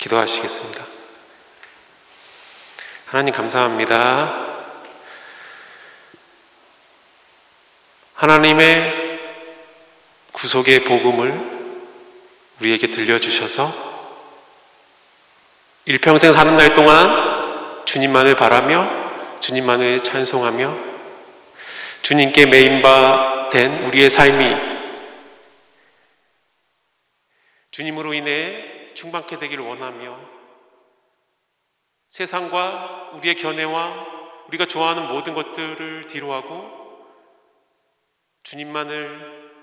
기도하시겠습니다. 하나님 감사합니다. 하나님의 구속의 복음을 우리에게 들려주셔서 일평생 사는 날 동안 주님만을 바라며 주님만을 찬송하며 주님께 메인바 된 우리의 삶이 주님으로 인해 충만케 되기를 원하며 세상과 우리의 견해와 우리가 좋아하는 모든 것들을 뒤로하고 주님만을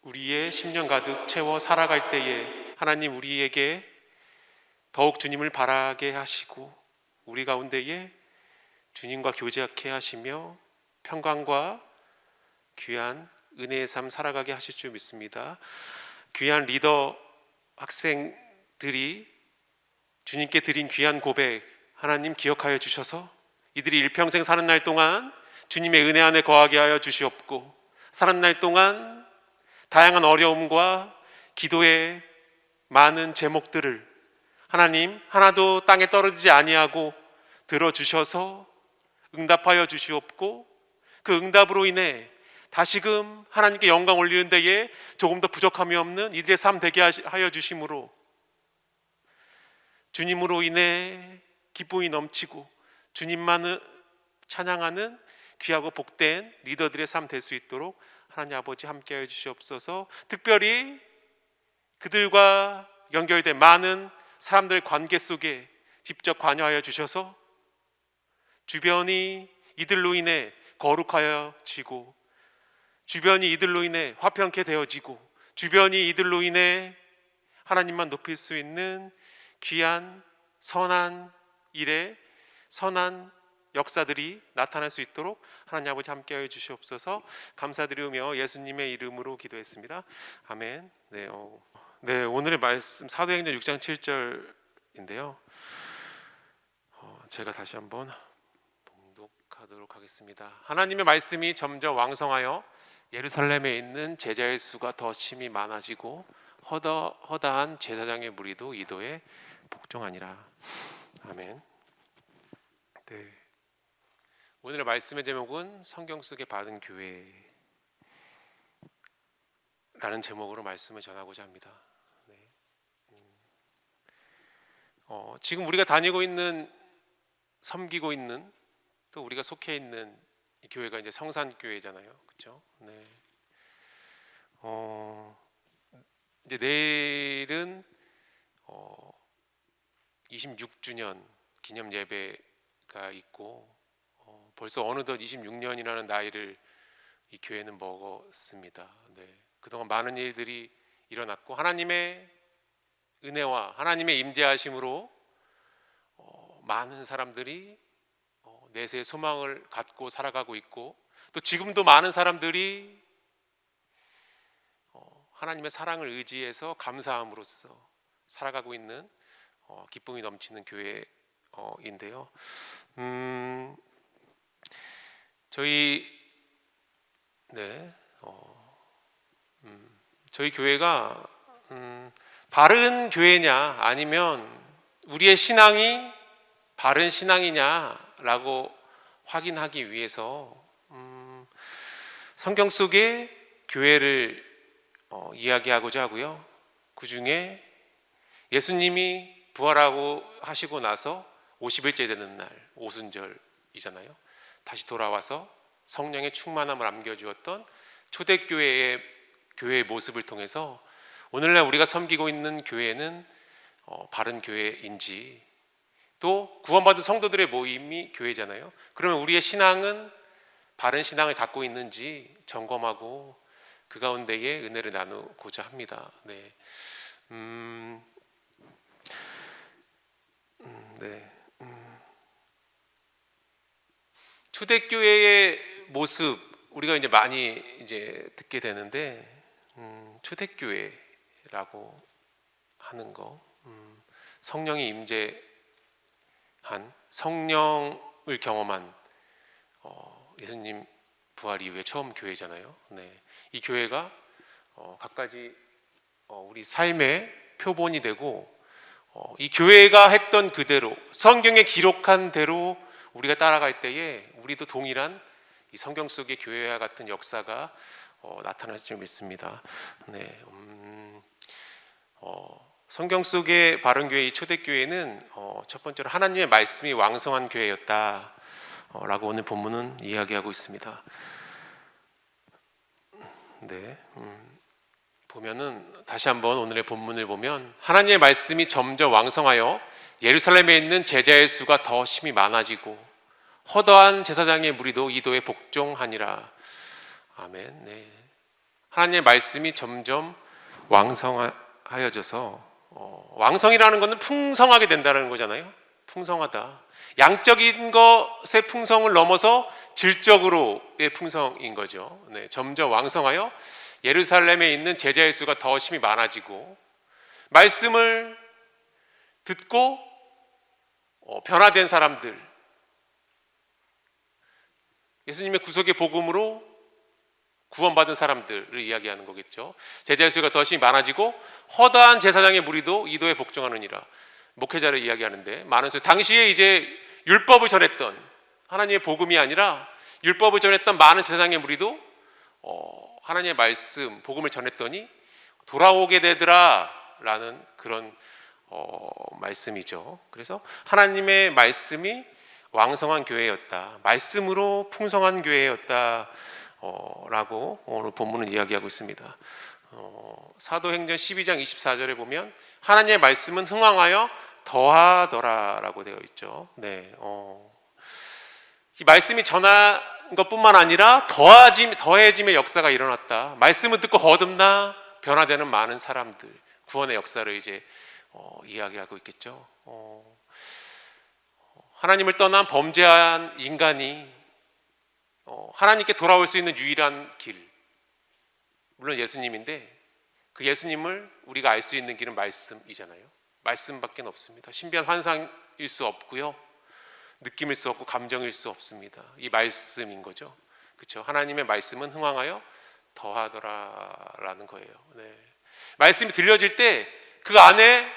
우리의 심령 가득 채워 살아갈 때에 하나님 우리에게 더욱 주님을 바라게 하시고 우리 가운데에 주님과 교제하게 하시며 평강과 귀한 은혜의 삶 살아가게 하실 줄 믿습니다. 귀한 리더 학생들이 주님께 드린 귀한 고백 하나님 기억하여 주셔서 이들이 일평생 사는 날 동안 주님의 은혜 안에 거하게 하여 주시옵고 사는 날 동안 다양한 어려움과 기도의 많은 제목들을 하나님 하나도 땅에 떨어지지 아니하고 들어주셔서 응답하여 주시옵고 그 응답으로 인해 다시금 하나님께 영광 올리는 데에 조금 더 부족함이 없는 이들의 삶 되게 하여 주심으로 주님으로 인해 기쁨이 넘치고 주님만을 찬양하는 귀하고 복된 리더들의 삶 될 수 있도록 하나님 아버지 함께하여 주시옵소서. 특별히 그들과 연결된 많은 사람들의 관계 속에 직접 관여하여 주셔서 주변이 이들로 인해 거룩하여지고 주변이 이들로 인해 화평케 되어지고 주변이 이들로 인해 하나님만 높일 수 있는 귀한 선한 일에 선한 역사들이 나타날 수 있도록 하나님 아버지 함께하여 주시옵소서. 감사드리며 예수님의 이름으로 기도했습니다. 아멘. 네, 오늘의 말씀 사도행전 6장 7절인데요. 제가 다시 한번 봉독하도록 하겠습니다. 하나님의 말씀이 점점 왕성하여 예루살렘에 있는 제자의 수가 더 심히 많아지고 허다한 제사장의 무리도 이도에 복종하니라. 아멘. 네. 오늘의 말씀의 제목은 성경 속에 받은 교회라는 제목으로 말씀을 전하고자 합니다. 네. 지금 우리가 다니고 있는 섬기고 있는 또 우리가 속해 있는 이 교회가 이제 성산교회잖아요, 그렇죠? 네. 이제 내일은 26주년 기념 예배가 있고 벌써 어느덧 26년이라는 나이를 이 교회는 먹었습니다. 네. 그동안 많은 일들이 일어났고 하나님의 은혜와 하나님의 임재하심으로 많은 사람들이 내세의 소망을 갖고 살아가고 있고 또 지금도 많은 사람들이 하나님의 사랑을 의지해서 감사함으로써 살아가고 있는 기쁨이 넘치는 교회인데요. 저희 교회가 바른 교회냐 아니면 우리의 신앙이 바른 신앙이냐라고 확인하기 위해서 성경 속의 교회를 이야기하고자 하고요. 그 중에 예수님이 부활하고 하시고 나서 50일째 되는 날 오순절이잖아요. 다시 돌아와서 성령의 충만함을 안겨주었던 초대교회의 교회의 모습을 통해서 오늘날 우리가 섬기고 있는 교회는 바른 교회인지 또 구원받은 성도들의 모임이 교회잖아요. 그러면 우리의 신앙은 바른 신앙을 갖고 있는지 점검하고 그 가운데에 은혜를 나누고자 합니다. 네. 초대교회의 모습 우리가 이제 많이 듣게 되는데 초대교회라고 하는 거 성령이 임재한 성령을 경험한 예수님 부활 이후에 처음 교회잖아요. 네. 이 교회가 갖가지 우리 삶의 표본이 되고 이 교회가 했던 그대로 성경에 기록한 대로 우리가 따라갈 때에 우리도 동일한 이 성경 속의 교회와 같은 역사가 나타날 줄 믿습니다. 네, 성경 속의 바른교회 이 초대교회는 첫 번째로 하나님의 말씀이 왕성한 교회였다 라고 오늘 본문은 이야기하고 있습니다. 네, 보면은 다시 한번 오늘의 본문을 보면 하나님의 말씀이 점점 왕성하여 예루살렘에 있는 제자의 수가 더 심히 많아지고 허다한 제사장의 무리도 이도에 복종하니라. 아멘. 네. 하나님의 말씀이 점점 왕성하여져서 왕성이라는 것은 풍성하게 된다는 거잖아요. 풍성하다. 양적인 것의 풍성을 넘어서 질적으로의 풍성인 거죠. 네. 점점 왕성하여 예루살렘에 있는 제자의 수가 더 심히 많아지고 말씀을 듣고 변화된 사람들, 예수님의 구속의 복음으로 구원받은 사람들을 이야기하는 거겠죠. 제자의 수가 더 심히 많아지고 허다한 제사장의 무리도 이도에 복종하느니라. 목회자를 이야기하는데 많은 수 당시에 이제 율법을 전했던 하나님의 복음이 아니라 율법을 전했던 많은 제사장의 무리도 하나님의 말씀, 복음을 전했더니 돌아오게 되더라 라는 그런 말씀이죠. 그래서 하나님의 말씀이 왕성한 교회였다, 말씀으로 풍성한 교회였다 라고 오늘 본문은 이야기하고 있습니다. 사도행전 12장 24절에 보면 하나님의 말씀은 흥왕하여 더하더라 라고 되어 있죠. 네, 이 말씀이 전한 것뿐만 아니라 더해짐의 역사가 일어났다. 말씀을 듣고 거듭나 변화되는 많은 사람들, 구원의 역사를 이제 이야기하고 있겠죠. 하나님을 떠난 범죄한 인간이 하나님께 돌아올 수 있는 유일한 길, 물론 예수님인데 그 예수님을 우리가 알 수 있는 길은 말씀이잖아요. 말씀밖에 없습니다. 신비한 환상일 수 없고요, 느낌일 수 없고 감정일 수 없습니다. 이 말씀인 거죠. 그렇죠? 하나님의 말씀은 흥왕하여 더하더라라는 거예요. 네. 말씀이 들려질 때 그 안에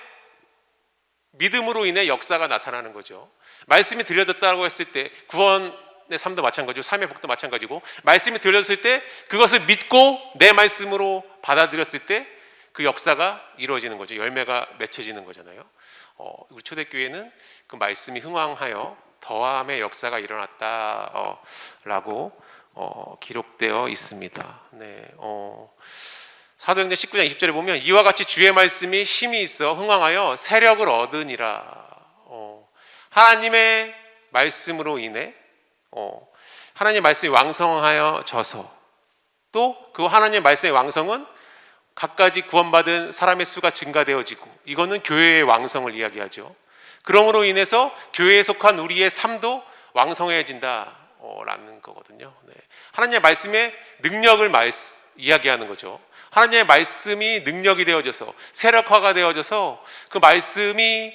믿음으로 인해 역사가 나타나는 거죠. 말씀이 들려졌다고 했을 때 구원의 삶도 마찬가지고 삶의 복도 마찬가지고, 말씀이 들려졌을 때 그것을 믿고 내 말씀으로 받아들였을 때 그 역사가 이루어지는 거죠. 열매가 맺혀지는 거잖아요. 우리 초대교회는 그 말씀이 흥왕하여 더함의 역사가 일어났다라고 기록되어 있습니다. 네, 사도행전 19장 20절에 보면 이와 같이 주의 말씀이 힘이 있어 흥왕하여 세력을 얻으니라. 하나님의 말씀으로 인해 하나님의 말씀이 왕성하여져서, 또 그 하나님의 말씀의 왕성은 갖가지 구원받은 사람의 수가 증가되어지고, 이거는 교회의 왕성을 이야기하죠. 그러므로 인해서 교회에 속한 우리의 삶도 왕성해진다라는 거거든요. 네. 하나님의 말씀의 능력을 이야기하는 거죠. 하나님의 말씀이 능력이 되어져서 세력화가 되어져서 그 말씀이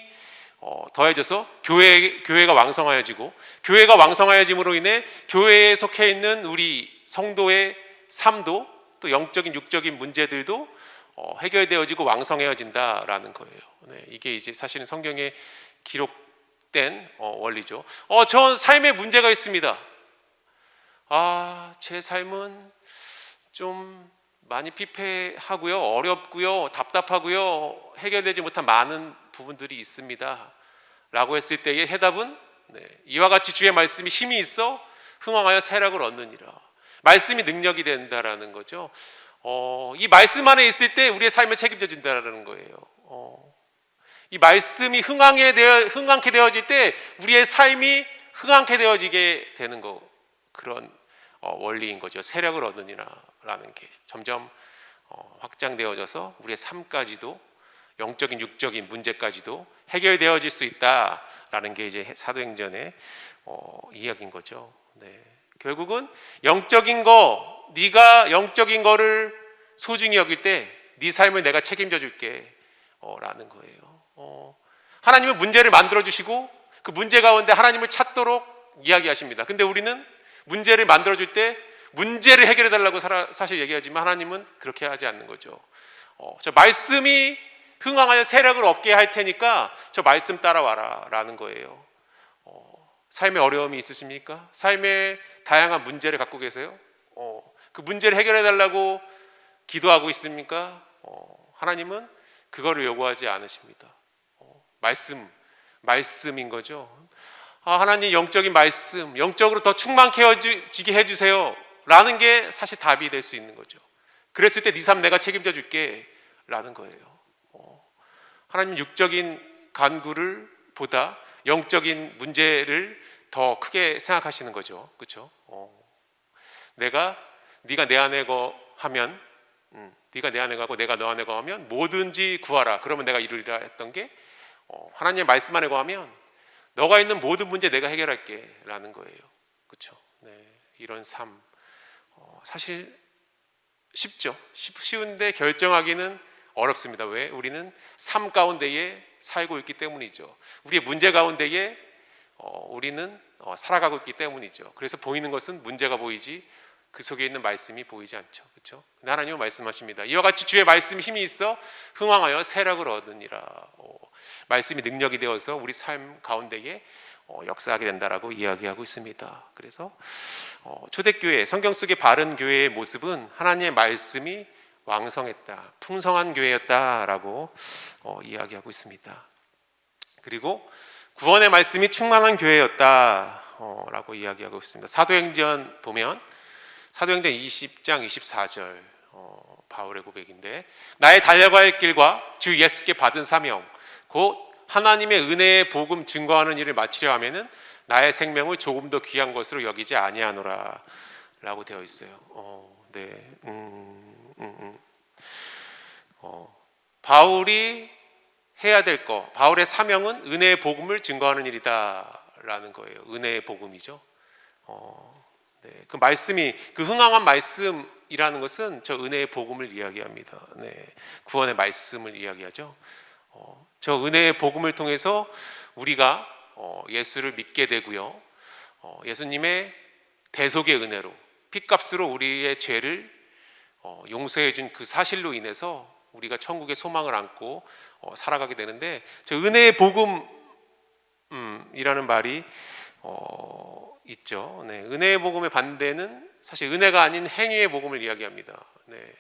더해져서 교회가 왕성하여지고, 교회가 왕성하여짐으로 인해 교회에 속해 있는 우리 성도의 삶도, 또 영적인 육적인 문제들도 해결되어지고 왕성해진다라는 거예요. 네, 이게 이제 사실은 성경에 기록된 원리죠. 전 삶에 문제가 있습니다. 제 삶은 좀 많이 피폐하고요, 어렵고요, 답답하고요, 해결되지 못한 많은 부분들이 있습니다 라고 했을 때의 해답은 이와 같이 주의 말씀이 힘이 있어 흥왕하여 세력을 얻느니라. 말씀이 능력이 된다라는 거죠. 이 말씀 안에 있을 때 우리의 삶을 책임져 준다라는 거예요. 이 말씀이 흥왕케 되어질 때 우리의 삶이 흥왕케 되어지게 되는 거, 그런 원리인 거죠. 세력을 얻느니라라는 게 점점 확장되어져서 우리의 삶까지도, 영적인 육적인 문제까지도 해결되어질 수 있다라는 게 이제 사도행전의 이야기인 거죠. 네. 결국은 영적인 거, 네가 영적인 거를 소중히 여길 때 네 삶을 내가 책임져 줄게 라는 거예요. 하나님은 문제를 만들어 주시고 그 문제 가운데 하나님을 찾도록 이야기하십니다. 근데 우리는 문제를 만들어 줄 때 문제를 해결해 달라고 사실 얘기하지만 하나님은 그렇게 하지 않는 거죠. 말씀이 흥왕하여 세력을 얻게 할 테니까 저 말씀 따라와라 라는 거예요. 삶에 어려움이 있으십니까? 삶에 다양한 문제를 갖고 계세요? 그 문제를 해결해 달라고 기도하고 있습니까? 하나님은 그거를 요구하지 않으십니다. 말씀인 거죠. 하나님 영적인 말씀, 영적으로 더 충만케 해지게 해주세요 라는 게 사실 답이 될 수 있는 거죠. 그랬을 때 네 삶 내가 책임져 줄게 라는 거예요. 하나님 육적인 간구를 보다 영적인 문제를 더 크게 생각하시는 거죠. 그렇죠? 네가 내 안에 거하면, 네가 내 안에 가고 내가 너 안에 거하면 뭐든지 구하라. 그러면 내가 이루리라 했던 게 하나님의 말씀 안에 거하면 너가 있는 모든 문제 내가 해결할게 라는 거예요. 그렇죠? 네, 이런 삶 사실 쉽죠. 쉬운데 결정하기는 어렵습니다. 왜? 우리는 삶 가운데에 살고 있기 때문이죠. 우리의 문제 가운데에 우리는 살아가고 있기 때문이죠. 그래서 보이는 것은 문제가 보이지 그 속에 있는 말씀이 보이지 않죠. 그렇죠? 하나님은 말씀하십니다. 이와 같이 주의 말씀이 힘이 있어 흥왕하여 세력을 얻으니라. 말씀이 능력이 되어서 우리 삶 가운데에 역사하게 된다라고 이야기하고 있습니다. 그래서 초대교회, 성경 속의 바른 교회의 모습은 하나님의 말씀이 왕성했다, 풍성한 교회였다라고 이야기하고 있습니다. 그리고 구원의 말씀이 충만한 교회였다라고 이야기하고 있습니다. 사도행전 보면 사도행전 20장 24절 바울의 고백인데, 나의 달려가야 할 길과 주 예수께 받은 사명 곧 하나님의 은혜의 복음 증거하는 일을 마치려 하면은 나의 생명을 조금 더 귀한 것으로 여기지 아니하노라 라고 되어 있어요. 바울이 해야 될 거, 바울의 사명은 은혜의 복음을 증거하는 일이다 라는 거예요. 은혜의 복음이죠. 그 말씀이, 그 흥황한 말씀이라는 것은 저 은혜의 복음을 이야기합니다. 구원의 말씀을 이야기하죠. 저 은혜의 복음을 통해서 우리가 예수를 믿게 되고요, 예수님의 대속의 은혜로 핏값으로 우리의 죄를 용서해 준 그 사실로 인해서 우리가 천국의 소망을 안고 살아가게 되는데, 저 은혜의 복음이라는 말이 있죠. 은혜의 복음의 반대는 사실 은혜가 아닌 행위의 복음을 이야기합니다.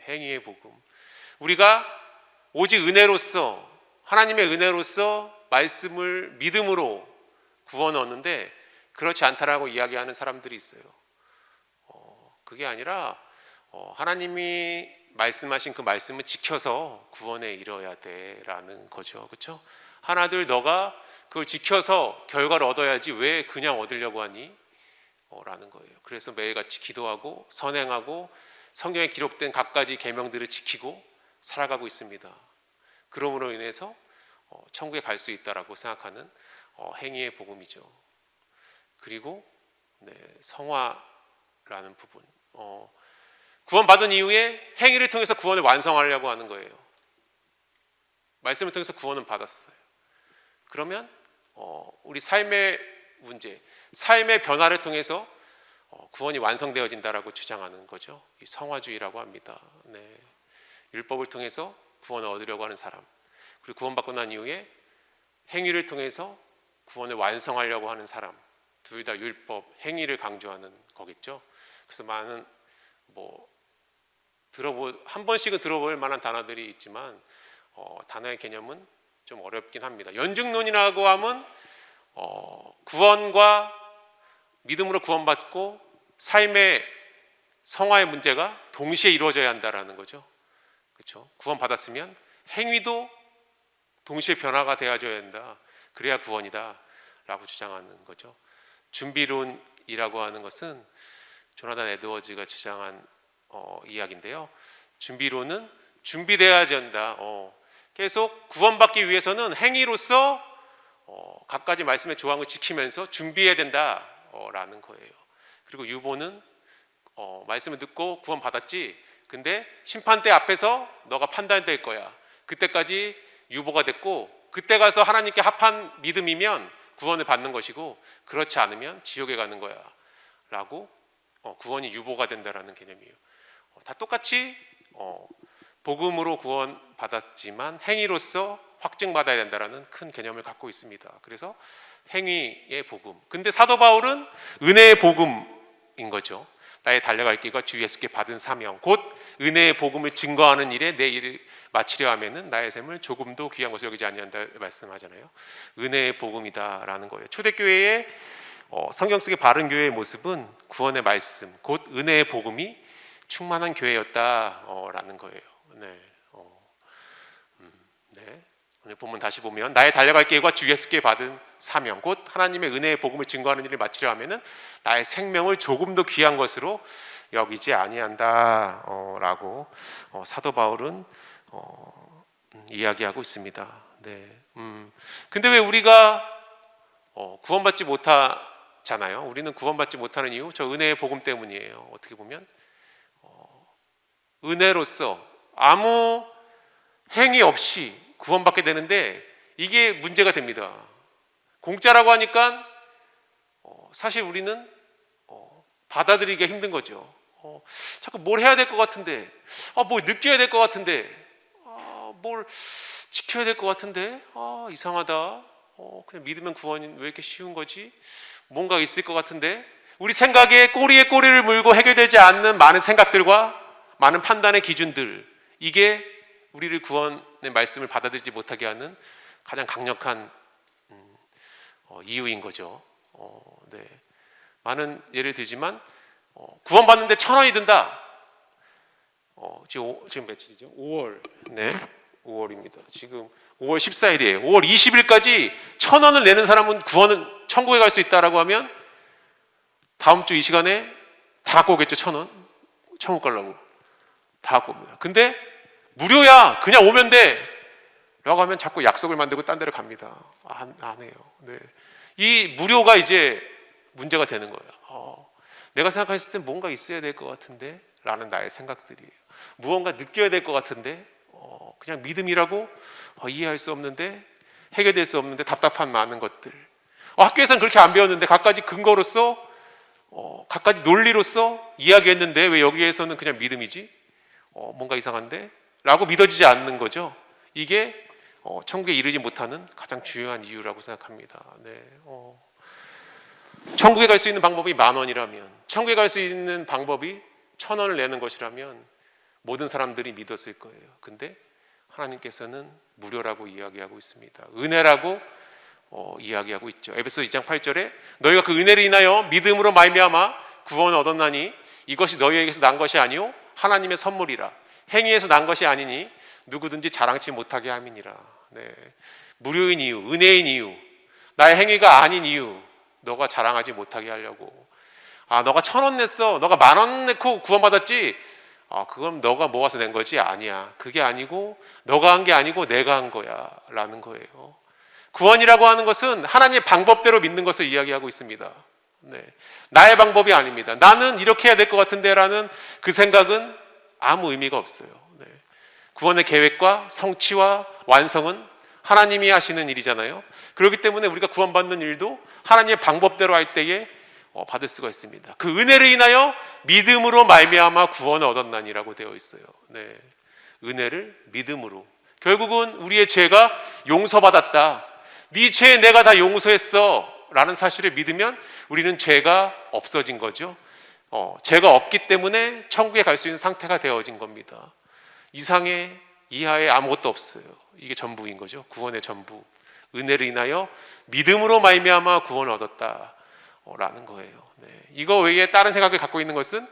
행위의 복음. 우리가 오직 은혜로서, 하나님의 은혜로서 말씀을 믿음으로 구원을 얻는데 그렇지 않다라고 이야기하는 사람들이 있어요. 그게 아니라 하나님이 말씀하신 그 말씀을 지켜서 구원에 이뤄야 돼라는 거죠. 그렇죠? 하나둘 너가 그걸 지켜서 결과를 얻어야지 왜 그냥 얻으려고 하니? 라는 거예요. 그래서 매일같이 기도하고 선행하고 성경에 기록된 갖가지 계명들을 지키고 살아가고 있습니다. 그러므로 인해서 천국에 갈 수 있다라고 생각하는 행위의 복음이죠. 그리고 성화라는 부분, 구원받은 이후에 행위를 통해서 구원을 완성하려고 하는 거예요. 말씀을 통해서 구원은 받았어요. 그러면 우리 삶의 문제, 삶의 변화를 통해서 구원이 완성되어진다라고 주장하는 거죠. 이 성화주의라고 합니다. 율법을 통해서 구원을 얻으려고 하는 사람, 그리고 구원받고 난 이후에 행위를 통해서 구원을 완성하려고 하는 사람, 둘 다 율법, 행위를 강조하는 거겠죠. 그래서 많은 한 번씩은 들어볼 만한 단어들이 있지만 단어의 개념은 좀 어렵긴 합니다. 연중론이라고 하면 구원과 믿음으로 구원받고 삶의 성화의 문제가 동시에 이루어져야 한다라는 거죠. 그렇죠? 구원받았으면 행위도 동시에 변화가 되어져야 한다. 그래야 구원이다 라고 주장하는 거죠. 준비론이라고 하는 것은 조나단 에드워즈가 주장한 이야기인데요. 준비론은 준비되어야 한다. 계속 구원받기 위해서는 행위로서 갖가지 말씀의 조항을 지키면서 준비해야 된다라는 거예요. 그리고 유보는 말씀을 듣고 구원받았지, 근데 심판대 앞에서 너가 판단될 거야. 그때까지 유보가 됐고 그때 가서 하나님께 합한 믿음이면 구원을 받는 것이고 그렇지 않으면 지옥에 가는 거야 라고 구원이 유보가 된다라는 개념이에요. 다 똑같이 복음으로 구원받았지만 행위로서 확증받아야 된다는 큰 개념을 갖고 있습니다. 그래서 행위의 복음. 근데 사도 바울은 은혜의 복음인 거죠. 나의 달려갈 길과 주 예수께 받은 사명, 곧 은혜의 복음을 증거하는 일에 내 일을 마치려 하면은 나의 삶을 조금도 귀한 것을 여기지 아니한다 말씀하잖아요. 은혜의 복음이다라는 거예요. 초대교회의 성경 속의 바른 교회의 모습은 구원의 말씀, 곧 은혜의 복음이 충만한 교회였다라는 거예요. 네. 네. 오늘 본문 다시 보면 나의 달려갈 길과 주 예수께 받은 사명, 곧 하나님의 은혜의 복음을 증거하는 일을 마치려 하면은 나의 생명을 조금도 귀한 것으로 여기지 아니한다라고 사도 바울은 이야기하고 있습니다. 네. 근데 왜 우리가 구원받지 못하잖아요. 우리는 구원받지 못하는 이유, 저 은혜의 복음 때문이에요. 어떻게 보면 은혜로서 아무 행위 없이 구원받게 되는데 이게 문제가 됩니다. 공짜라고 하니까 사실 우리는 받아들이기가 힘든 거죠. 자꾸 뭘 해야 될 것 같은데, 뭘 느껴야 될 것 같은데, 뭘 지켜야 될 것 같은데, 이상하다. 그냥 믿으면 구원이 왜 이렇게 쉬운 거지? 뭔가 있을 것 같은데, 우리 생각에 꼬리에 꼬리를 물고 해결되지 않는 많은 생각들과 많은 판단의 기준들, 이게 우리를 구원의 말씀을 받아들이지 못하게 하는 가장 강력한 이유인 거죠. 네. 많은 예를 들지만 구원받는데 1,000원이 든다. 지금 며칠이죠? 5월. 네, 5월입니다. 지금 5월 14일이에요. 5월 20일까지 1,000원을 내는 사람은 구원은 천국에 갈 수 있다라고 하면 다음 주 이 시간에 다 갖고 오겠죠. 1,000원. 천국 가려고 다 갖고 옵니다. 근데 무료야. 그냥 오면 돼. 라고 하면 자꾸 약속을 만들고 딴 데를 갑니다. 안 해요. 네. 이 무료가 이제 문제가 되는 거예요. 내가 생각했을 때 뭔가 있어야 될 것 같은데 라는 나의 생각들이에요. 무언가 느껴야 될 것 같은데 그냥 믿음이라고 이해할 수 없는데 해결될 수 없는데 답답한 많은 것들. 학교에서는 그렇게 안 배웠는데 갖가지 근거로서 갖가지 논리로서 이야기했는데 왜 여기에서는 그냥 믿음이지? 뭔가 이상한데? 라고 믿어지지 않는 거죠. 이게 천국에 이르지 못하는 가장 중요한 이유라고 생각합니다. 네. 천국에 갈 수 있는 방법이 10,000원이라면, 천국에 갈 수 있는 방법이 1,000원을 내는 것이라면 모든 사람들이 믿었을 거예요. 근데 하나님께서는 무료라고 이야기하고 있습니다. 은혜라고 이야기하고 있죠. 에베소 2장 8절에 너희가 그 은혜를 인하여 믿음으로 말미암아 구원을 얻었나니 이것이 너희에게서 난 것이 아니요 하나님의 선물이라. 행위에서 난 것이 아니니 누구든지 자랑치 못하게 함이니라. 네. 무료인 이유, 은혜인 이유, 나의 행위가 아닌 이유, 너가 자랑하지 못하게 하려고. 너가 1,000원 냈어, 너가 10,000원 내고 구원받았지. 그건 너가 모아서 낸 거지. 아니야. 그게 아니고 너가 한 게 아니고 내가 한 거야 라는 거예요. 구원이라고 하는 것은 하나님의 방법대로 믿는 것을 이야기하고 있습니다. 네. 나의 방법이 아닙니다. 나는 이렇게 해야 될 것 같은데 라는 그 생각은 아무 의미가 없어요. 네. 구원의 계획과 성취와 완성은 하나님이 하시는 일이잖아요. 그렇기 때문에 우리가 구원받는 일도 하나님의 방법대로 할 때에 받을 수가 있습니다. 그 은혜를 인하여 믿음으로 말미암아 구원을 얻었나니라고 되어 있어요. 네. 은혜를 믿음으로. 결국은 우리의 죄가 용서받았다. 네 죄 내가 다 용서했어 라는 사실을 믿으면 우리는 죄가 없어진 거죠. 죄가 없기 때문에 천국에 갈 수 있는 상태가 되어진 겁니다. 이상에 이하에 아무것도 없어요. 이게 전부인 거죠. 구원의 전부. 은혜를 인하여 믿음으로 말미암아 구원을 얻었다라는 거예요. 네. 이거 외에 다른 생각을 갖고 있는 것은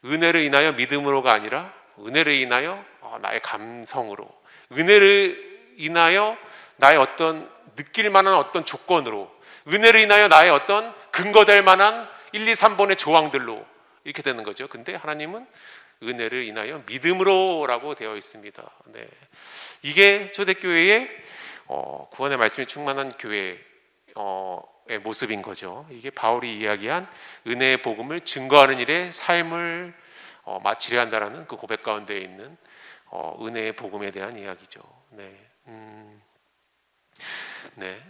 은혜를 인하여 믿음으로가 아니라 은혜를 인하여 나의 감성으로, 은혜를 인하여 나의 어떤 느낄 만한 어떤 조건으로, 은혜를 인하여 나의 어떤 근거될 만한 1, 2, 3번의 조항들로 이렇게 되는 거죠. 근데 하나님은 은혜를 인하여 믿음으로라고 되어 있습니다. 네. 이게 초대교회의 구원의 말씀이 충만한 교회의 모습인 거죠. 이게 바울이 이야기한 은혜의 복음을 증거하는 일에 삶을 마치려 한다라는 그 고백 가운데 있는 은혜의 복음에 대한 이야기죠. 네. 네.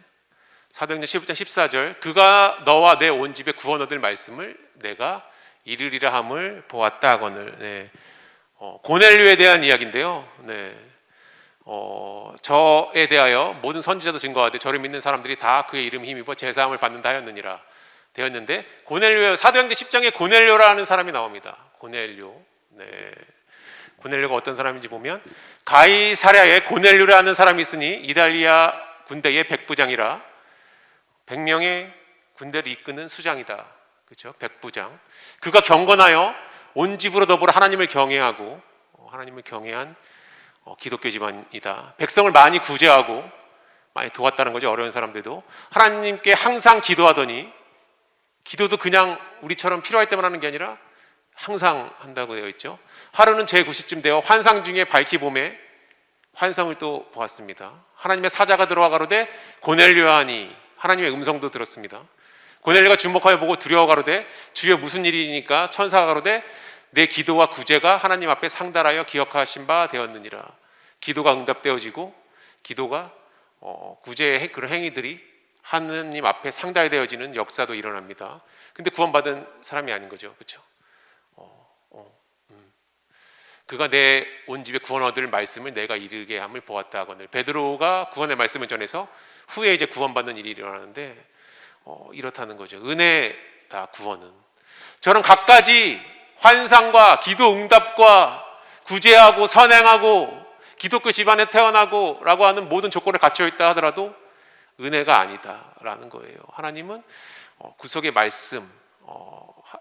사도행전 15장 14절 그가 너와 내 온 집에 구원 얻을 말씀을 내가 이르리라 함을 보았다 하거늘. 네. 고넬료에 대한 이야기인데요. 네. 저에 대하여 모든 선지자도 증거하되 저를 믿는 사람들이 다 그의 이름 힘입어 제사함을 받는다 하였느니라 되었는데, 고넬료, 사도행전 10장에 고넬료라는 사람이 나옵니다. 고넬료. 네. 고넬료가 어떤 사람인지 보면, 가이사랴에 고넬료라는 사람이 있으니 이달리아 군대의 백부장이라, 100명의 군대를 이끄는 수장이다. 그렇죠? 백부장. 그가 경건하여 온 집으로 더불어 하나님을 경외하고, 하나님을 경외한 기독교 집안이다. 백성을 많이 구제하고 많이 도왔다는 거죠. 어려운 사람들도 하나님께 항상 기도하더니, 기도도 그냥 우리처럼 필요할 때만 하는 게 아니라 항상 한다고 되어 있죠. 하루는 제9시쯤 되어 환상 중에 밝히 봄에 환상을 또 보았습니다. 하나님의 사자가 들어와 가로되 고넬료야 하니, 하나님의 음성도 들었습니다. 고넬료가 주목하여 보고 두려워 가로되 주여 무슨 일이니까, 천사가 가로되 내 기도와 구제가 하나님 앞에 상달하여 기억하신 바 되었느니라. 기도가 응답되어지고 기도가 구제의 그런 행위들이 하느님 앞에 상달되어지는 역사도 일어납니다. 근데 구원받은 사람이 아닌 거죠. 그렇죠? 그가 내 온 집에 구원 얻을 말씀을 내가 이르게 함을 보았다 하거늘. 베드로가 구원의 말씀을 전해서 후에 이제 구원받는 일이 일어나는데, 이렇다는 거죠. 은혜다, 구원은. 저는 갖가지 환상과 기도 응답과 구제하고 선행하고 기독교 집안에 태어나고 라고 하는 모든 조건을 갖춰 있다 하더라도 은혜가 아니다라는 거예요. 하나님은 구속의 말씀,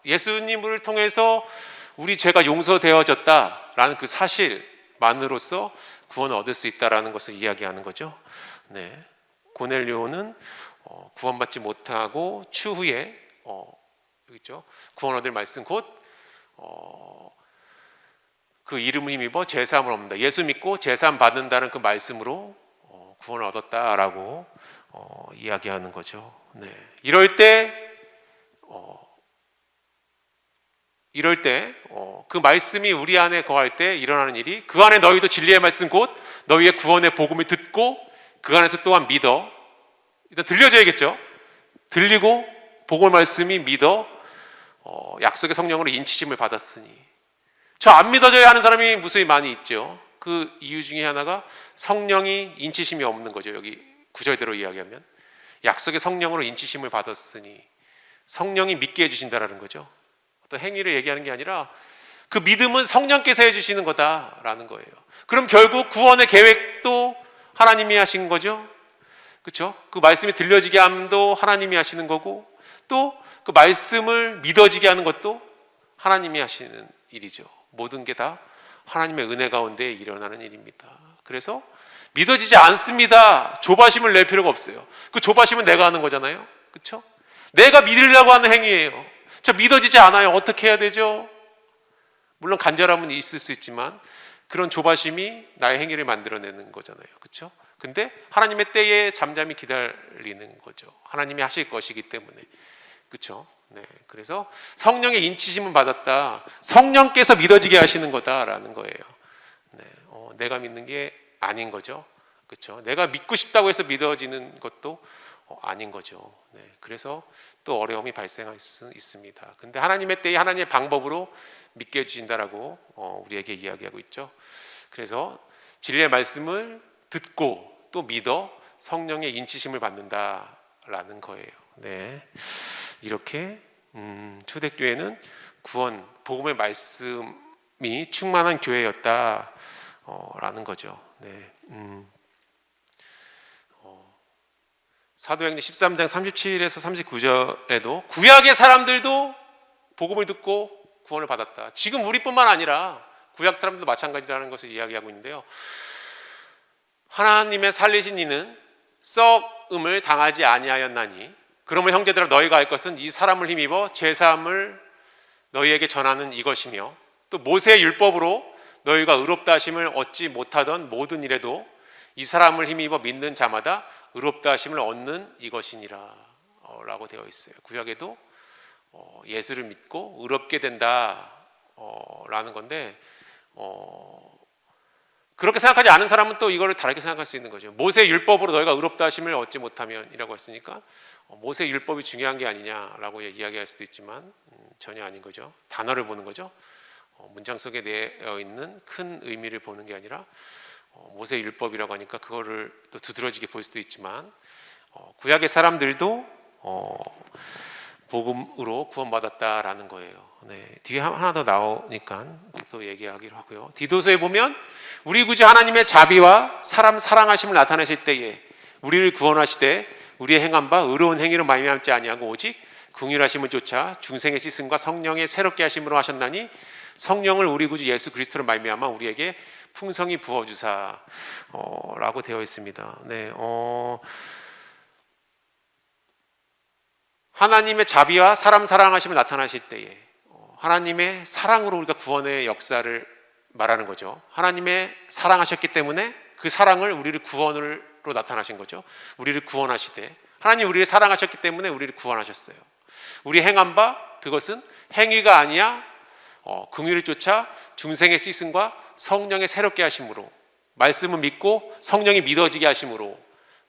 예수님을 통해서 우리 죄가 용서되어졌다라는 그 사실만으로서 구원을 얻을 수 있다라는 것을 이야기하는 거죠. 네. 고넬료는 구원받지 못하고 추후에 있죠. 구원 얻을 말씀 곧 그 이름을 힘입어 제사함을 얻는다. 예수 믿고 제사함 받는다는 그 말씀으로 구원을 얻었다라고 이야기하는 거죠. 네. 이럴 때 그 말씀이 우리 안에 거할 때 일어나는 일이, 그 안에 너희도 진리의 말씀 곧 너희의 구원의 복음을 듣고 그 안에서 또한 믿어. 일단 들려줘야겠죠. 들리고 복음의 말씀이 믿어 약속의 성령으로 인치심을 받았으니. 저 안 믿어져야 하는 사람이 무수히 많이 있죠. 그 이유 중에 하나가 성령이 인치심이 없는 거죠. 여기 구절대로 이야기하면 약속의 성령으로 인치심을 받았으니, 성령이 믿게 해주신다라는 거죠. 어떤 행위를 얘기하는 게 아니라 그 믿음은 성령께서 해주시는 거다라는 거예요. 그럼 결국 구원의 계획도 하나님이 하신 거죠. 그렇죠? 그 말씀이 들려지게 함도 하나님이 하시는 거고, 또 그 말씀을 믿어지게 하는 것도 하나님이 하시는 일이죠. 모든 게 다 하나님의 은혜 가운데 일어나는 일입니다. 그래서 믿어지지 않습니다. 조바심을 낼 필요가 없어요. 그 조바심은 내가 하는 거잖아요. 그렇죠? 내가 믿으려고 하는 행위예요. 저 믿어지지 않아요. 어떻게 해야 되죠? 물론 간절함은 있을 수 있지만 그런 조바심이 나의 행위를 만들어내는 거잖아요. 그렇죠? 근데 하나님의 때에 잠잠히 기다리는 거죠. 하나님이 하실 것이기 때문에. 그렇죠? 네. 그래서 성령의 인치심은 받았다. 성령께서 믿어지게 하시는 거다라는 거예요. 네. 내가 믿는 게 아닌 거죠. 그렇죠? 내가 믿고 싶다고 해서 믿어지는 것도 아닌 거죠. 네. 그래서 또 어려움이 발생할 수 있습니다. 근데 하나님의 때에 하나님의 방법으로 믿게 해주신다라고 우리에게 이야기하고 있죠. 그래서 진리의 말씀을 듣고 또 믿어 성령의 인치심을 받는다라는 거예요. 네. 이렇게 초대교회는 구원, 복음의 말씀이 충만한 교회였다라는 거죠. 네. 사도행전 13장 37에서 39절에도 구약의 사람들도 복음을 듣고 구원을 받았다. 지금 우리뿐만 아니라 구약 사람들도 마찬가지라는 것을 이야기하고 있는데요. 하나님의 살리신 이는 썩음을 당하지 아니하였나니, 그러면 형제들아 너희가 알 것은 이 사람을 힘입어 제사함을 너희에게 전하는 이것이며, 또 모세의 율법으로 너희가 의롭다 하심을 얻지 못하던 모든 일에도 이 사람을 힘입어 믿는 자마다 의롭다 하심을 얻는 이것이니라 라고 되어 있어요. 구약에도 예수를 믿고 의롭게 된다 라는 건데, 그렇게 생각하지 않은 사람은 또 이거를 다르게 생각할 수 있는 거죠. 모세의 율법으로 너희가 의롭다 하심을 얻지 못하면 이라고 했으니까 모세의 율법이 중요한 게 아니냐라고 이야기할 수도 있지만 전혀 아닌 거죠. 단어를 보는 거죠. 문장 속에 내어 있는 큰 의미를 보는 게 아니라 모세 율법이라고 하니까 그거를 또 두드러지게 볼 수도 있지만 구약의 사람들도 복음으로 구원받았다라는 거예요. 네, 뒤에 하나 더 나오니까 또 얘기하기로 하고요. 디도서에 보면 우리 구주 하나님의 자비와 사람 사랑하심을 나타내실 때에 우리를 구원하시되 우리의 행한 바 의로운 행위로 말미암지 아니하고 오직 긍휼하심을 쫓아 중생의 씻음과 성령의 새롭게 하심으로 하셨나니 성령을 우리 구주 예수 그리스도로 말미암아 우리에게 풍성히 부어주사 라고 되어 있습니다. 네, 하나님의 자비와 사람 사랑하심을 나타나실 때에 하나님의 사랑으로 우리가 구원의 역사를 말하는 거죠. 하나님의 사랑하셨기 때문에 그 사랑을 우리를 구원으로 나타나신 거죠. 우리를 구원하시되 하나님 우리를 사랑하셨기 때문에 우리를 구원하셨어요. 우리 행한 바 그것은 행위가 아니야 긍휼을 쫓아 중생의 씻음과 성령의 새롭게 하심으로 말씀을 믿고 성령이 믿어지게 하심으로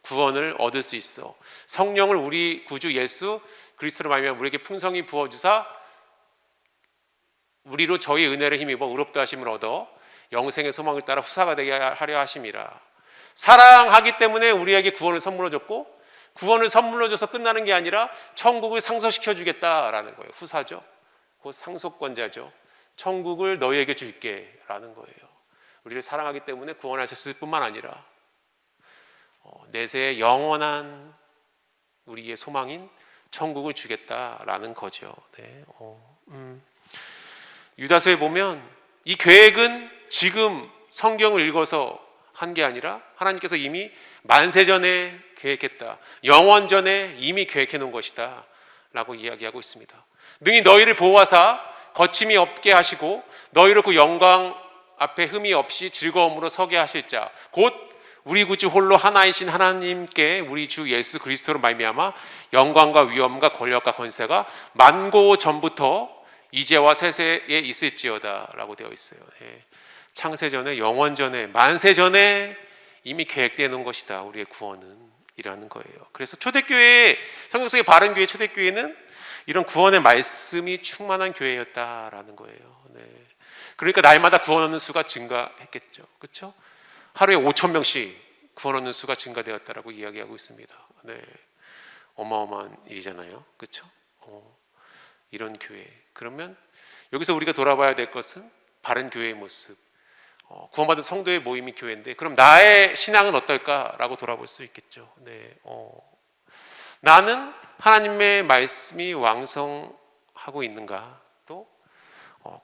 구원을 얻을 수 있어. 성령을 우리 구주 예수 그리스도로 말미암아 우리에게 풍성히 부어주사 우리로 저희 은혜를 힘입어 의롭다 하심을 얻어 영생의 소망을 따라 후사가 되게 하려 하심이라. 사랑하기 때문에 우리에게 구원을 선물로 줬고 구원을 선물로 줘서 끝나는 게 아니라 천국을 상속시켜 주겠다라는 거예요. 후사죠. 곧 상속권자죠. 천국을 너희에게 줄게 라는 거예요. 우리를 사랑하기 때문에 구원하셨을 뿐만 아니라 내세의 영원한 우리의 소망인 천국을 주겠다라는 거죠. 네. 유다서에 보면 이 계획은 지금 성경을 읽어서 한 게 아니라 하나님께서 이미 만세전에 계획했다. 영원전에 이미 계획해 놓은 것이다 라고 이야기하고 있습니다. 능히 너희를 보호하사 거침이 없게 하시고 너희를 그 영광 앞에 흠이 없이 즐거움으로 서게 하실 자 곧 우리 구주 홀로 하나이신 하나님께 우리 주 예수 그리스도로 말미암아 영광과 위엄과 권력과 권세가 만고 전부터 이제와 세세에 있을지어다 라고 되어 있어요. 창세전에 영원전에 만세전에 이미 계획되어 놓은 것이다. 우리의 구원은 이라는 거예요. 그래서 초대교회 성경 속의 바른 교회 초대교회는 이런 구원의 말씀이 충만한 교회였다라는 거예요. 네. 그러니까 날마다 구원 얻는 수가 증가했겠죠. 그렇죠? 하루에 5,000명씩 구원 얻는 수가 증가되었다라고 이야기하고 있습니다. 네. 어마어마한 일이잖아요. 그렇죠? 이런 교회. 그러면 여기서 우리가 돌아봐야 될 것은 바른 교회의 모습. 구원받은 성도의 모임이 교회인데 그럼 나의 신앙은 어떨까라고 돌아볼 수 있겠죠. 네. 나는 하나님의 말씀이 왕성하고 있는가? 또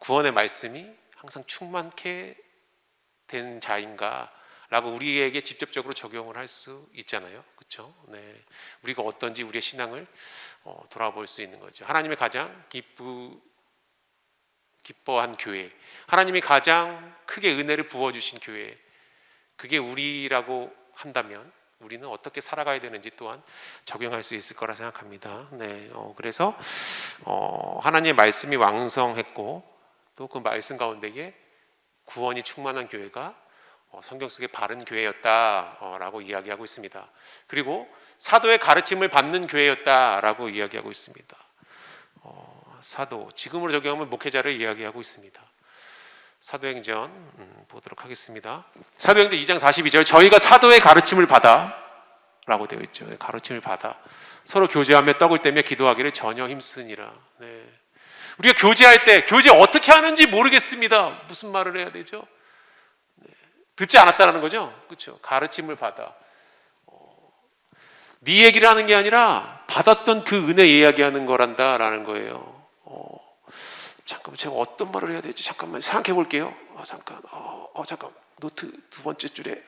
구원의 말씀이 항상 충만케 된 자인가? 라고 우리에게 직접적으로 적용을 할 수 있잖아요. 그렇죠? 네. 우리가 어떤지 우리의 신앙을 돌아볼 수 있는 거죠. 하나님의 가장 기뻐한 교회, 하나님이 가장 크게 은혜를 부어주신 교회, 그게 우리라고 한다면 우리는 어떻게 살아가야 되는지 또한 적용할 수 있을 거라 생각합니다. 네, 그래서 하나님의 말씀이 왕성했고 또 그 말씀 가운데에 구원이 충만한 교회가 성경 속의 바른 교회였다라고 이야기하고 있습니다. 그리고 사도의 가르침을 받는 교회였다라고 이야기하고 있습니다. 사도, 지금으로 적용하면 목회자를 이야기하고 있습니다. 사도행전 보도록 하겠습니다. 사도행전 2장 42절 저희가 사도의 가르침을 받아 라고 되어 있죠. 가르침을 받아 서로 교제하며 떡을 떼며 기도하기를 전혀 힘쓰니라. 네. 우리가 교제할 때 교제 어떻게 하는지 모르겠습니다. 무슨 말을 해야 되죠? 네. 듣지 않았다라는 거죠. 그렇죠? 가르침을 받아. 네 얘기를 하는 게 아니라 받았던 그 은혜 이야기하는 거란다라는 거예요. 잠깐만 제가 어떤 말을 해야 되지? 잠깐만 생각해 볼게요. 잠깐. 잠깐. 노트 두 번째 줄에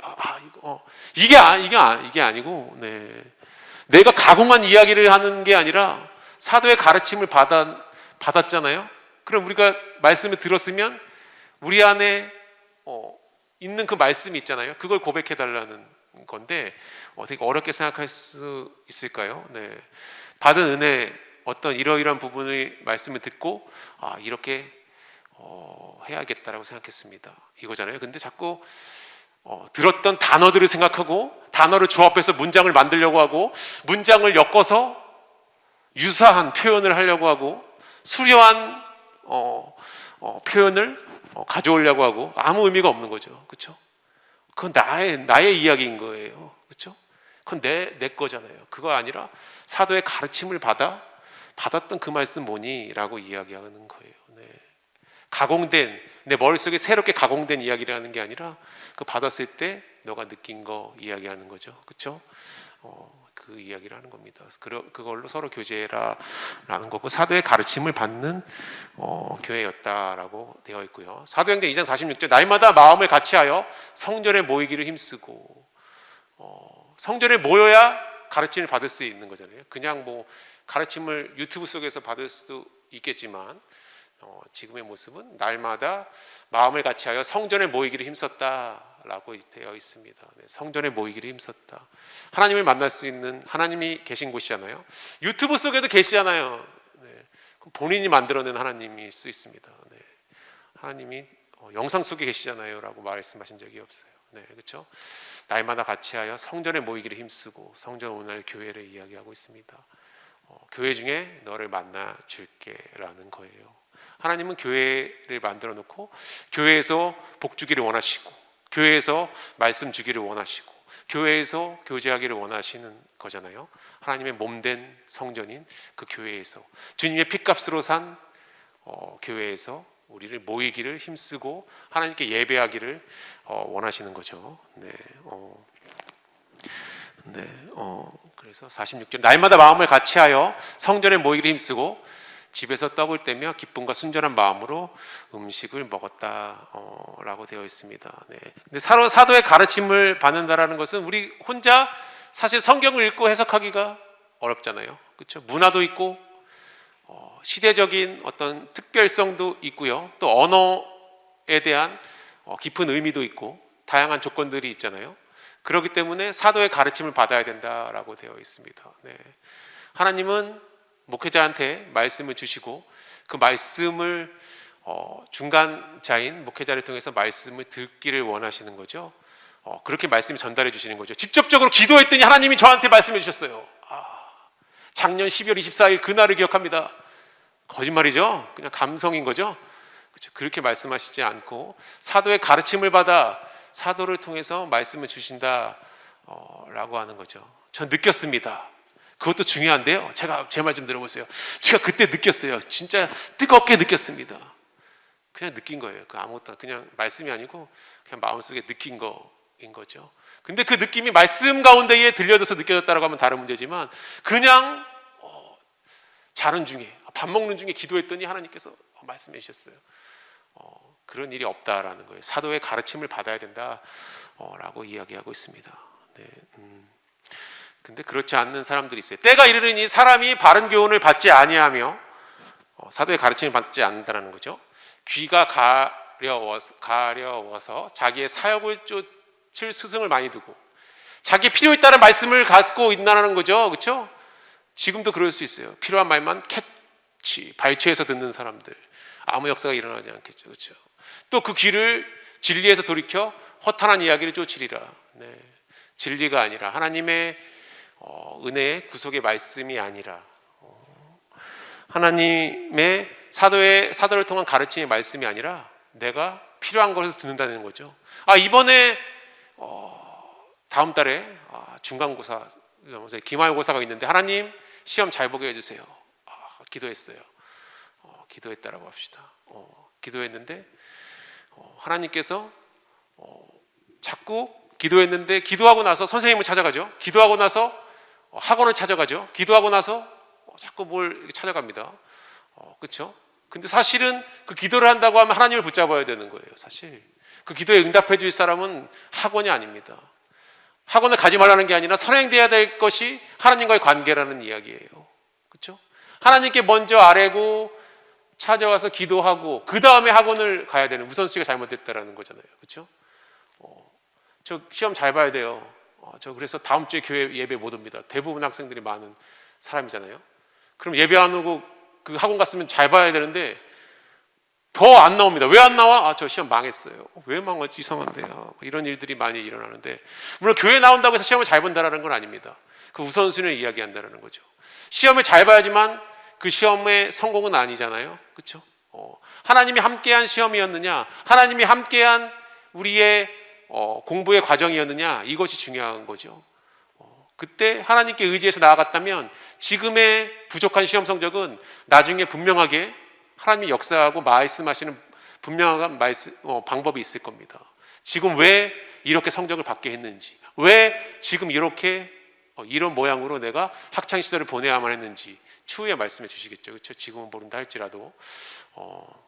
이게 아니고 네. 내가 가공한 이야기를 하는 게 아니라 사도의 가르침을 받았잖아요. 그럼 우리가 말씀을 들었으면 우리 안에 있는 그 말씀이 있잖아요. 그걸 고백해 달라는 건데 되게 어렵게 생각할 수 있을까요? 네. 받은 은혜 어떤 이러이러한 부분의 말씀을 듣고 이렇게 해야겠다라고 생각했습니다. 이거잖아요. 근데 자꾸 들었던 단어들을 생각하고 단어를 조합해서 문장을 만들려고 하고 문장을 엮어서 유사한 표현을 하려고 하고 수려한 표현을 가져오려고 하고 아무 의미가 없는 거죠. 그렇죠? 그건 나의 이야기인 거예요. 그렇죠? 그건 내 거잖아요. 그거 아니라 사도의 가르침을 받았던 그 말씀 뭐니? 라고 이야기하는 거예요. 네. 가공된, 내 머릿속에 새롭게 가공된 이야기라는 게 아니라 그 받았을 때 너가 느낀 거 이야기하는 거죠. 그렇죠? 그 이야기를 하는 겁니다. 그걸로 서로 교제라라는 거고, 사도의 가르침을 받는 교회였다라고 되어 있고요. 사도행전 2장 46절, 날마다 마음을 같이하여 성전에 모이기를 힘쓰고, 성전에 모여야 가르침을 받을 수 있는 거잖아요. 그냥 뭐 가르침을 유튜브 속에서 받을 수도 있겠지만 지금의 모습은 날마다 마음을 같이하여 성전에 모이기를 힘썼다라고 되어 있습니다. 네, 성전에 모이기를 힘썼다. 하나님을 만날 수 있는, 하나님이 계신 곳이잖아요. 유튜브 속에도 계시잖아요. 네, 본인이 만들어낸 하나님일 수 있습니다. 네, 하나님이 영상 속에 계시잖아요 라고 말씀하신 적이 없어요. 네, 그렇죠? 날마다 같이하여 성전에 모이기를 힘쓰고, 성전 오늘 교회를 이야기하고 있습니다. 교회 중에 너를 만나 줄게 라는 거예요. 하나님은 교회를 만들어 놓고 교회에서 복 주기를 원하시고, 교회에서 말씀 주기를 원하시고, 교회에서 교제하기를 원하시는 거잖아요. 하나님의 몸된 성전인 그 교회에서, 주님의 핏값으로 산 교회에서 우리를 모이기를 힘쓰고 하나님께 예배하기를 원하시는 거죠. 네, 그래서 46절, 날마다 마음을 같이하여 성전에 모이기를 힘쓰고 집에서 떡을 떼며 기쁨과 순전한 마음으로 음식을 먹었다라고 되어 있습니다. 네. 근데 사도의 가르침을 받는다라는 것은 우리 혼자 사실 성경을 읽고 해석하기가 어렵잖아요. 그렇죠? 문화도 있고 시대적인 어떤 특별성도 있고요. 또 언어에 대한 깊은 의미도 있고 다양한 조건들이 있잖아요. 그렇기 때문에 사도의 가르침을 받아야 된다라고 되어 있습니다. 네. 하나님은 목회자한테 말씀을 주시고 그 말씀을 중간자인 목회자를 통해서 말씀을 듣기를 원하시는 거죠. 그렇게 말씀이 전달해 주시는 거죠. 직접적으로 기도했더니 하나님이 저한테 말씀해 주셨어요. 작년 12월 24일 그날을 기억합니다. 거짓말이죠. 그냥 감성인 거죠. 그렇죠? 그렇게 말씀하시지 않고 사도의 가르침을 받아 사도를 통해서 말씀을 주신다라고 하는 거죠. 전 느꼈습니다. 그것도 중요한데요. 제 말 좀 들어보세요. 제가 그때 느꼈어요. 진짜 뜨겁게 느꼈습니다. 그냥 느낀 거예요. 그 아무것도 그냥 말씀이 아니고 그냥 마음속에 느낀 거인 거죠. 근데 그 느낌이 말씀 가운데에 들려져서 느껴졌다라고 하면 다른 문제지만, 그냥 자는 중에, 밥 먹는 중에 기도했더니 하나님께서 말씀해 주셨어요. 그런 일이 없다라는 거예요. 사도의 가르침을 받아야 된다라고 이야기하고 있습니다. 네, 근데 그렇지 않는 사람들이 있어요. 때가 이르르니 사람이 바른 교훈을 받지 아니하며, 사도의 가르침을 받지 않는다는 거죠. 귀가 가려워서 자기의 사역을 쫓을 스승을 많이 두고 자기 필요에 따른 말씀을 갖고 있다는 거죠. 그렇죠? 지금도 그럴 수 있어요. 필요한 말만 발췌해서 듣는 사람들, 아무 역사가 일어나지 않겠죠. 그렇죠? 또 그 귀를 진리에서 돌이켜 허탄한 이야기를 쫓으리라. 네. 진리가 아니라 하나님의 은혜의 구속의 말씀이 아니라 하나님의 사도를 통한 가르침의 말씀이 아니라 내가 필요한 것에서 듣는다는 거죠. 이번에 다음 달에 중간고사, 기말고사가 있는데 하나님 시험 잘 보게 해주세요. 기도했어요. 기도했다라고 합시다. 기도했는데 하나님께서 자꾸 기도했는데, 기도하고 나서 선생님을 찾아가죠. 기도하고 나서 학원을 찾아가죠. 기도하고 나서 자꾸 뭘 찾아갑니다. 그렇죠? 근데 사실은 그 기도를 한다고 하면 하나님을 붙잡아야 되는 거예요. 사실 그 기도에 응답해 줄 사람은 학원이 아닙니다. 학원을 가지 말라는 게 아니라 선행돼야 될 것이 하나님과의 관계라는 이야기예요. 그렇죠? 하나님께 먼저 아뢰고 찾아와서 기도하고 그 다음에 학원을 가야 되는 우선순위가 잘못됐다라는 거잖아요. 그렇죠? 저 시험 잘 봐야 돼요. 저 그래서 다음 주에 교회 예배 못 옵니다. 대부분 학생들이 많은 사람이잖아요. 그럼 예배 안 오고 그 학원 갔으면 잘 봐야 되는데 더 안 나옵니다. 왜 안 나와? 저 시험 망했어요. 왜 망했지? 이상한데. 이런 일들이 많이 일어나는데, 물론 교회 나온다고 해서 시험을 잘 본다는 건 아닙니다. 그 우선순위를 이야기한다는 거죠. 시험을 잘 봐야지만 그 시험의 성공은 아니잖아요. 그렇죠? 하나님이 함께한 시험이었느냐, 하나님이 함께한 우리의 공부의 과정이었느냐, 이것이 중요한 거죠. 그때 하나님께 의지해서 나아갔다면 지금의 부족한 시험 성적은 나중에 분명하게 하나님이 역사하고 말씀하시는 분명한 방법이 있을 겁니다. 지금 왜 이렇게 성적을 받게 했는지, 왜 지금 이렇게 이런 모양으로 내가 학창 시절을 보내야만 했는지 추후에 말씀해 주시겠죠. 그렇죠? 지금은 모른다 할지라도.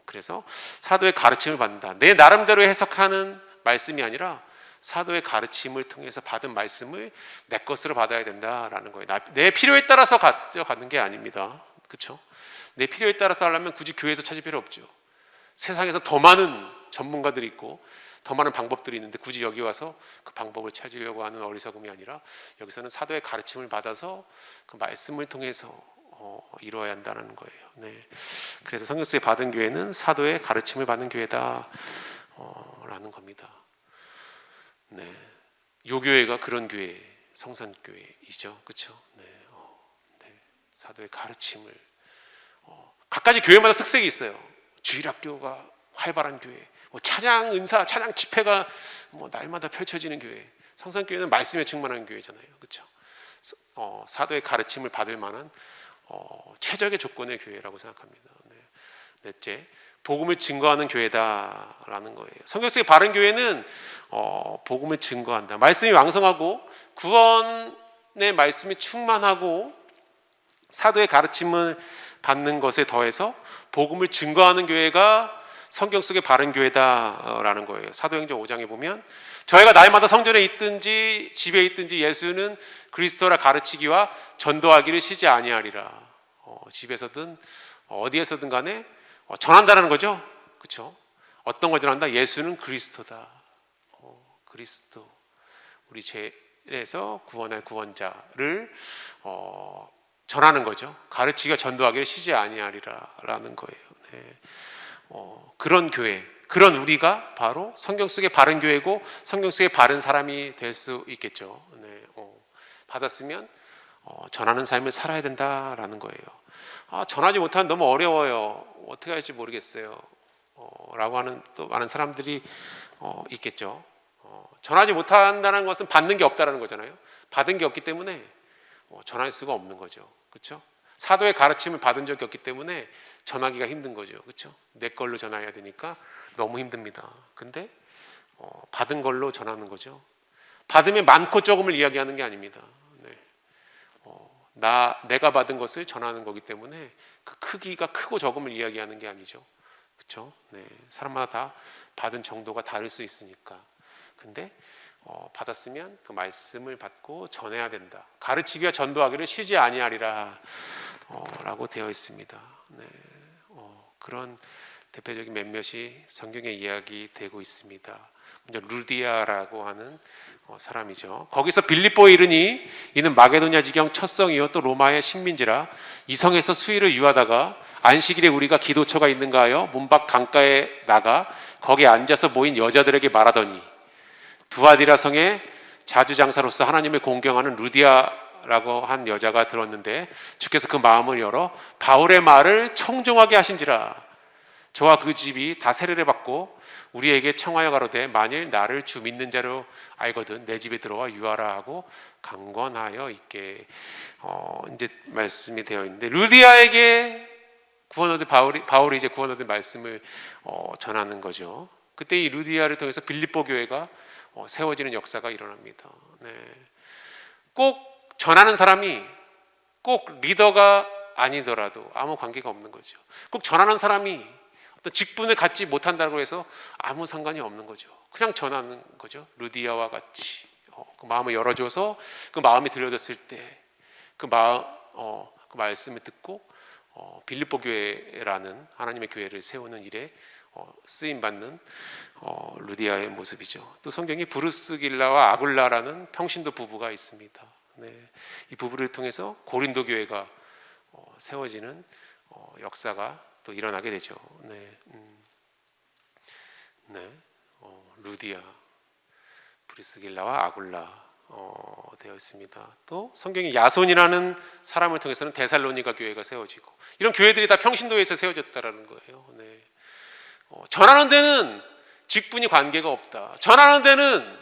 그래서 사도의 가르침을 받는다. 내 나름대로 해석하는 말씀이 아니라 사도의 가르침을 통해서 받은 말씀을 내 것으로 받아야 된다라는 거예요. 내 필요에 따라서 가져가는 게 아닙니다. 그렇죠? 내 필요에 따라서 하려면 굳이 교회에서 찾을 필요 없죠. 세상에서 더 많은 전문가들이 있고 더 많은 방법들이 있는데 굳이 여기 와서 그 방법을 찾으려고 하는 어리석음이 아니라 여기서는 사도의 가르침을 받아서 그 말씀을 통해서 이루어야 한다는 거예요. 네. 그래서 성경 속에 받은 교회는 사도의 가르침을 받는 교회다 라는 겁니다. 네. 요 교회가 그런 교회, 성산교회이죠. 그렇죠? 네. 네. 사도의 가르침을 각가지 교회마다 특색이 있어요. 주일학교가 활발한 교회, 찬양 은사, 찬양 집회가 날마다 펼쳐지는 교회. 성산교회는 말씀에 충만한 교회잖아요. 그렇죠? 사도의 가르침을 받을 만한 최적의 조건의 교회라고 생각합니다. 네. 넷째, 복음을 증거하는 교회다라는 거예요. 성경 속의 바른 교회는 복음을 증거한다. 말씀이 왕성하고 구원의 말씀이 충만하고 사도의 가르침을 받는 것에 더해서 복음을 증거하는 교회가 성경 속의 바른 교회다라는 거예요. 사도행전 5장에 보면 저희가 날마다 성전에 있든지 집에 있든지 예수는 그리스도라 가르치기와 전도하기를 쉬지 아니하리라. 집에서든 어디에서든 간에 전한다는 거죠. 그렇죠? 어떤 걸 전한다? 예수는 그리스도다. 그리스도, 우리 죄에서 구원할 구원자를 전하는 거죠. 가르치기와 전도하기를 쉬지 아니하리라라는 거예요. 네. 그런 교회, 그런 우리가 바로 성경 속의 바른 교회고 성경 속의 바른 사람이 될 수 있겠죠. 네. 받았으면 전하는 삶을 살아야 된다라는 거예요. 전하지 못하면 너무 어려워요. 어떻게 할지 모르겠어요. 라고 하는 또 많은 사람들이 있겠죠. 전하지 못한다는 것은 받는 게 없다는 거잖아요. 받은 게 없기 때문에 전할 수가 없는 거죠. 그렇죠? 사도의 가르침을 받은 적이 없기 때문에 전하기가 힘든 거죠. 그렇죠? 내 걸로 전해야 되니까 너무 힘듭니다. 근데 받은 걸로 전하는 거죠. 받으면 많고 조금을 이야기하는 게 아닙니다. 네. 내가 받은 것을 전하는 거기 때문에 그 크기가 크고 적음을 이야기하는 게 아니죠. 그렇죠? 네. 사람마다 다 받은 정도가 다를 수 있으니까. 근데 받았으면 그 말씀을 받고 전해야 된다. 가르치기와 전도하기를 쉬지 아니하리라 라고 되어 있습니다. 네. 그런 대표적인 몇몇이 성경에 이야기되고 있습니다. 먼저 루디아라고 하는 사람이죠. 거기서 빌립보에 이르니 이는 마게도냐 지경 첫 성이요 또 로마의 식민지라 이 성에서 수일을 유하다가 안식일에 우리가 기도처가 있는가 하여 문밖 강가에 나가 거기에 앉아서 모인 여자들에게 말하더니 두아디라 성의 자주장사로서 하나님을 공경하는 루디아라고 한 여자가 들었는데 주께서 그 마음을 열어 바울의 말을 청종하게 하신지라. 저와 그 집이 다 세례를 받고 우리에게 청하여 가로되 만일 나를 주 믿는 자로 알거든 내 집에 들어와 유하라 하고 강권하여 있게. 이제 말씀이 되어 있는데 루디아에게 구원 얻은 바울이 이제 구원 얻은 말씀을 전하는 거죠. 그때 이 루디아를 통해서 빌립보 교회가 세워지는 역사가 일어납니다. 네. 꼭 전하는 사람이 꼭 리더가 아니더라도 아무 관계가 없는 거죠. 꼭 전하는 사람이 어떤 직분을 갖지 못한다고 해서 아무 상관이 없는 거죠. 그냥 전하는 거죠. 루디아와 같이 그 마음을 열어줘서 그 마음이 들려졌을 때 그 말씀을 듣고 빌립보 교회라는 하나님의 교회를 세우는 일에 쓰임 받는 루디아의 모습이죠. 또 성경에 브루스길라와 아굴라라는 평신도 부부가 있습니다. 네. 이 부부를 통해서 고린도 교회가 세워지는 역사가 또 일어나게 되죠. 네. 네. 루디아, 브루스길라와 아굴라 되어 있습니다. 또 성경에 야손이라는 사람을 통해서는 데살로니가 교회가 세워지고 이런 교회들이 다 평신도에서 세워졌다라는 거예요. 네. 전하는 데는 직분이 관계가 없다. 전하는 데는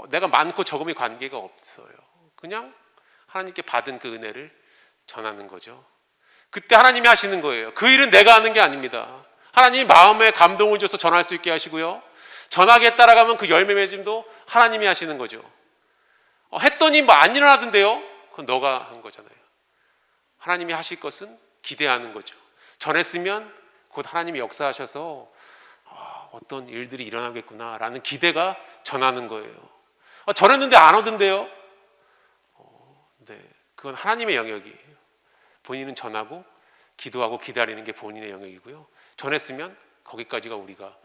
내가 많고 적음이 관계가 없어요. 그냥 하나님께 받은 그 은혜를 전하는 거죠. 그때 하나님이 하시는 거예요. 그 일은 내가 하는 게 아닙니다. 하나님이 마음에 감동을 줘서 전할 수 있게 하시고요, 전하기에 따라가면 그 열매 맺음도 하나님이 하시는 거죠. 했더니 뭐 안 일어나던데요? 그건 너가 한 거잖아요. 하나님이 하실 것은 기대하는 거죠. 전했으면 곧 하나님이 역사하셔서 어떤 일들이 일어나겠구나라는 기대가 전하는 거예요. 전했는데 안 오던데요? 네, 그건 하나님의 영역이에요. 본인은 전하고 기도하고 기다리는 게 본인의 영역이고요, 전했으면 거기까지가 우리가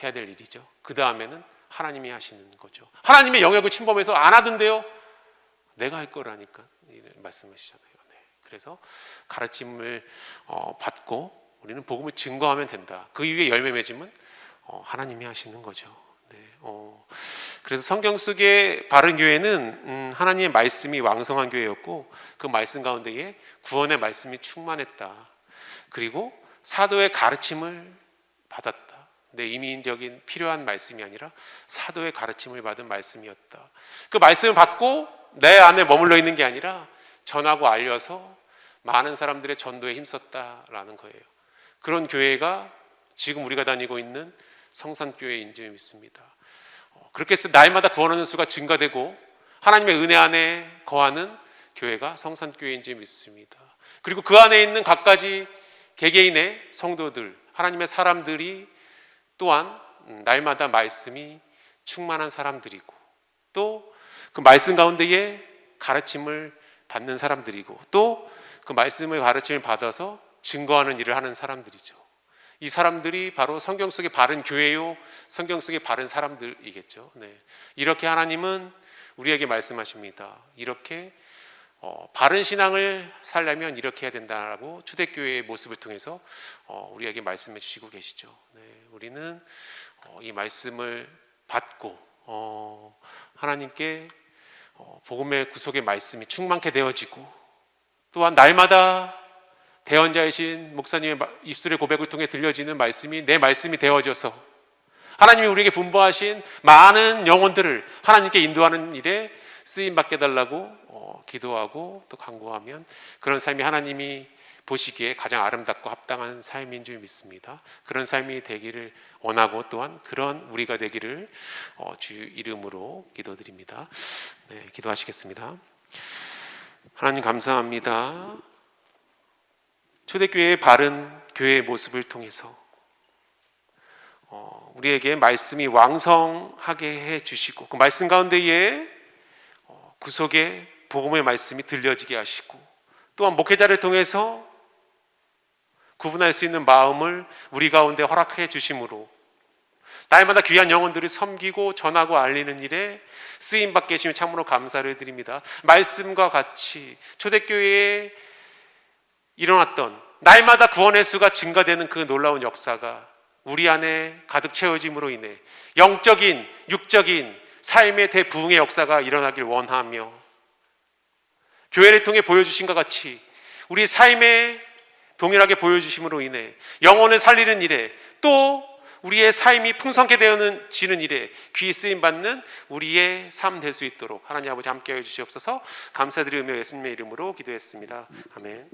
해야 될 일이죠. 그 다음에는 하나님이 하시는 거죠. 하나님의 영역을 침범해서 안 하던데요? 내가 할 거라니까 말씀하시잖아요. 네. 그래서 가르침을 받고 우리는 복음을 증거하면 된다. 그 이후에 열매 맺음은 하나님이 하시는 거죠. 네. 그래서 성경 속의 바른 교회는 하나님의 말씀이 왕성한 교회였고, 그 말씀 가운데에 구원의 말씀이 충만했다. 그리고 사도의 가르침을 받았다. 내 임의적인 필요한 말씀이 아니라 사도의 가르침을 받은 말씀이었다. 그 말씀을 받고 내 안에 머물러 있는 게 아니라 전하고 알려서 많은 사람들의 전도에 힘썼다라는 거예요. 그런 교회가 지금 우리가 다니고 있는 성산교회인 줄 믿습니다. 그렇게 해서 날마다 구원하는 수가 증가되고 하나님의 은혜 안에 거하는 교회가 성산교회인 줄 믿습니다. 그리고 그 안에 있는 각가지 개개인의 성도들, 하나님의 사람들이 또한 날마다 말씀이 충만한 사람들이고, 또 그 말씀 가운데에 가르침을 받는 사람들이고, 또 그 말씀의 가르침을 받아서 증거하는 일을 하는 사람들이죠. 이 사람들이 바로 성경 속의 바른 교회요, 성경 속의 바른 사람들이겠죠. 네. 이렇게 하나님은 우리에게 말씀하십니다. 이렇게 바른 신앙을 살려면 이렇게 해야 된다라고 초대교회의 모습을 통해서 우리에게 말씀해 주시고 계시죠. 네. 우리는 이 말씀을 받고 하나님께 복음의 구속의 말씀이 충만케 되어지고, 또한 날마다 대언자이신 목사님의 입술의 고백을 통해 들려지는 말씀이 내 말씀이 되어져서 하나님이 우리에게 분부하신 많은 영혼들을 하나님께 인도하는 일에 쓰임받게 달라고 기도하고 또 간구하면 그런 삶이 하나님이 보시기에 가장 아름답고 합당한 삶인 줄 믿습니다. 그런 삶이 되기를 원하고, 또한 그런 우리가 되기를 주 이름으로 기도드립니다. 네, 기도하시겠습니다. 하나님 감사합니다. 초대교회의 바른 교회의 모습을 통해서 우리에게 말씀이 왕성하게 해주시고, 그 말씀 가운데에 구속의 복음의 말씀이 들려지게 하시고, 또한 목회자를 통해서 구분할 수 있는 마음을 우리 가운데 허락해 주심으로 날마다 귀한 영혼들을 섬기고 전하고 알리는 일에 쓰임받게 하시며 참으로 감사를 드립니다. 말씀과 같이 초대교회에 일어났던 날마다 구원의 수가 증가되는 그 놀라운 역사가 우리 안에 가득 채워짐으로 인해 영적인, 육적인 삶의 대부흥의 역사가 일어나길 원하며, 교회를 통해 보여주신 것 같이 우리 삶에 동일하게 보여주심으로 인해 영혼을 살리는 일에, 또 우리의 삶이 풍성케 되어지는 일에 귀 쓰임받는 우리의 삶 될 수 있도록 하나님 아버지 함께하여 주시옵소서. 감사드리며 예수님의 이름으로 기도했습니다. 아멘.